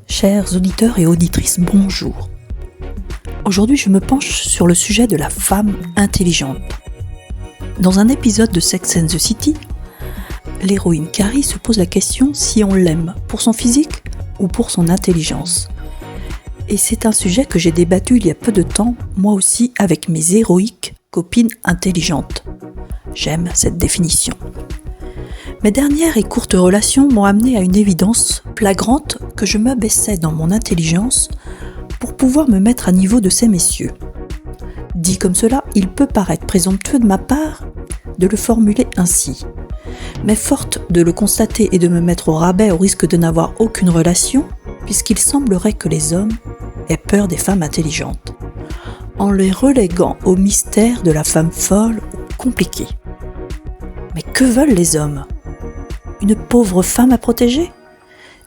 Chers auditeurs et auditrices, bonjour. Aujourd'hui, je me penche sur le sujet de la femme intelligente. Dans un épisode de Sex and the City, l'héroïne Carrie se pose la question si on l'aime pour son physique ou pour son intelligence. Et c'est un sujet que j'ai débattu il y a peu de temps, moi aussi, avec mes héroïques copines intelligentes. J'aime cette définition. Mes dernières et courtes relations m'ont amené à une évidence flagrante que je m'abaissais dans mon intelligence pour pouvoir me mettre à niveau de ces messieurs. Dit comme cela, il peut paraître présomptueux de ma part de le formuler ainsi. Mais forte de le constater et de me mettre au rabais au risque de n'avoir aucune relation, puisqu'il semblerait que les hommes aient peur des femmes intelligentes, en les reléguant au mystère de la femme folle ou compliquée. Mais que veulent les hommes ? Une pauvre femme à protéger ?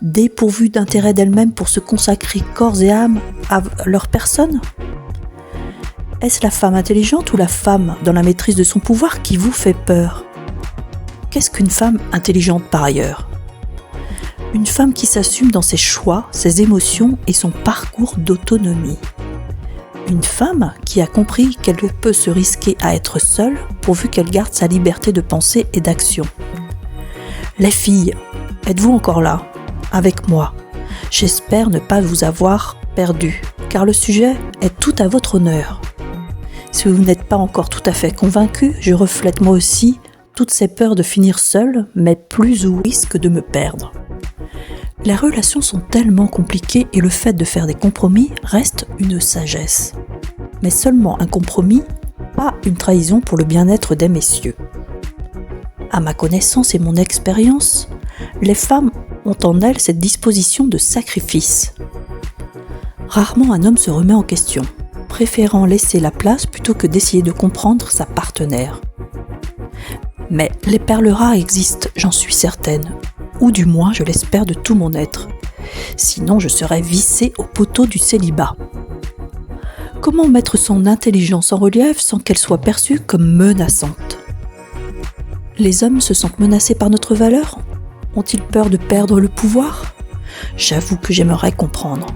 Dépourvue d'intérêt d'elle-même pour se consacrer corps et âme à leur personne ? Est-ce la femme intelligente ou la femme dans la maîtrise de son pouvoir qui vous fait peur ? Qu'est-ce qu'une femme intelligente par ailleurs ? Une femme qui s'assume dans ses choix, ses émotions et son parcours d'autonomie. Une femme qui a compris qu'elle peut se risquer à être seule pourvu qu'elle garde sa liberté de pensée et d'action. Les filles, êtes-vous encore là, avec moi ? J'espère ne pas vous avoir perdu, car le sujet est tout à votre honneur. Si vous n'êtes pas encore tout à fait convaincu, je reflète moi aussi toutes ces peurs de finir seule, mais plus au risque de me perdre. Les relations sont tellement compliquées et le fait de faire des compromis reste une sagesse. Mais seulement un compromis, pas une trahison pour le bien-être des messieurs. À ma connaissance et mon expérience, les femmes ont en elles cette disposition de sacrifice. Rarement un homme se remet en question, préférant laisser la place plutôt que d'essayer de comprendre sa partenaire. Mais les perles rares existent, j'en suis certaine, ou du moins je l'espère de tout mon être. Sinon je serais vissée au poteau du célibat. Comment mettre son intelligence en relief sans qu'elle soit perçue comme menaçante ? Les hommes se sentent menacés par notre valeur ? Ont-ils peur de perdre le pouvoir ? J'avoue que j'aimerais comprendre.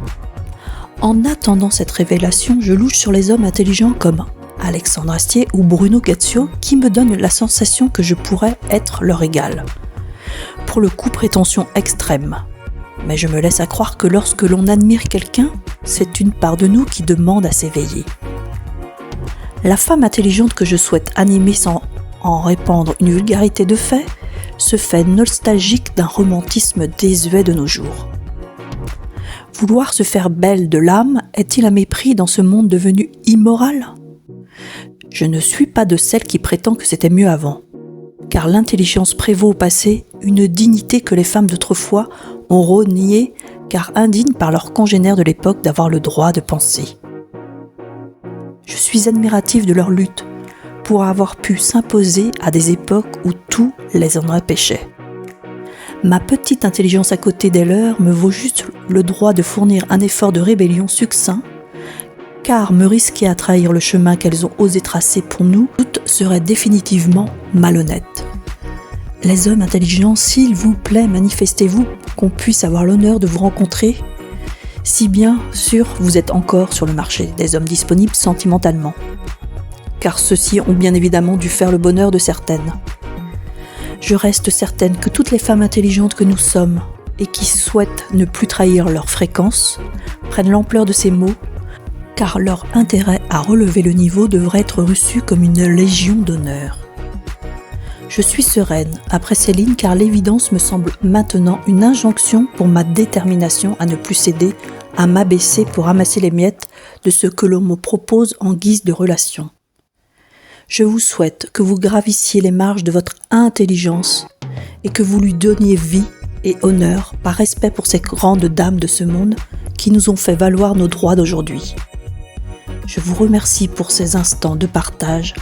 En attendant cette révélation, je louche sur les hommes intelligents comme Alexandre Astier ou Bruno Gazio qui me donnent la sensation que je pourrais être leur égal. Pour le coup, prétention extrême. Mais je me laisse à croire que lorsque l'on admire quelqu'un, c'est une part de nous qui demande à s'éveiller. La femme intelligente que je souhaite animer sans en répandre une vulgarité de fait, se fait nostalgique d'un romantisme désuet de nos jours. Vouloir se faire belle de l'âme est-il un mépris dans ce monde devenu immoral ? Je ne suis pas de celle qui prétend que c'était mieux avant, car l'intelligence prévaut au passé, une dignité que les femmes d'autrefois ont reniée, car indignes par leurs congénères de l'époque d'avoir le droit de penser. Je suis admirative de leur lutte, pour avoir pu s'imposer à des époques où tout les en empêchait. Ma petite intelligence à côté des leurs me vaut juste le droit de fournir un effort de rébellion succinct, car me risquer à trahir le chemin qu'elles ont osé tracer pour nous, toutes seraient définitivement malhonnêtes. Les hommes intelligents, s'il vous plaît, manifestez-vous qu'on puisse avoir l'honneur de vous rencontrer, si bien sûr vous êtes encore sur le marché des hommes disponibles sentimentalement. Car ceux-ci ont bien évidemment dû faire le bonheur de certaines. Je reste certaine que toutes les femmes intelligentes que nous sommes et qui souhaitent ne plus trahir leur fréquence prennent l'ampleur de ces mots, car leur intérêt à relever le niveau devrait être reçu comme une légion d'honneur. Je suis sereine après ces lignes car l'évidence me semble maintenant une injonction pour ma détermination à ne plus céder, à m'abaisser pour ramasser les miettes de ce que l'on me propose en guise de relation. Je vous souhaite que vous gravissiez les marges de votre intelligence et que vous lui donniez vie et honneur par respect pour ces grandes dames de ce monde qui nous ont fait valoir nos droits d'aujourd'hui. Je vous remercie pour ces instants de partage,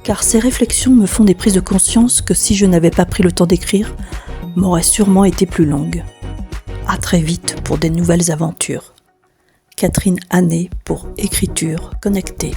car ces réflexions me font des prises de conscience que si je n'avais pas pris le temps d'écrire, m'auraient sûrement été plus longues. À très vite pour des nouvelles aventures. Catherine Hannet pour Écriture Connectée.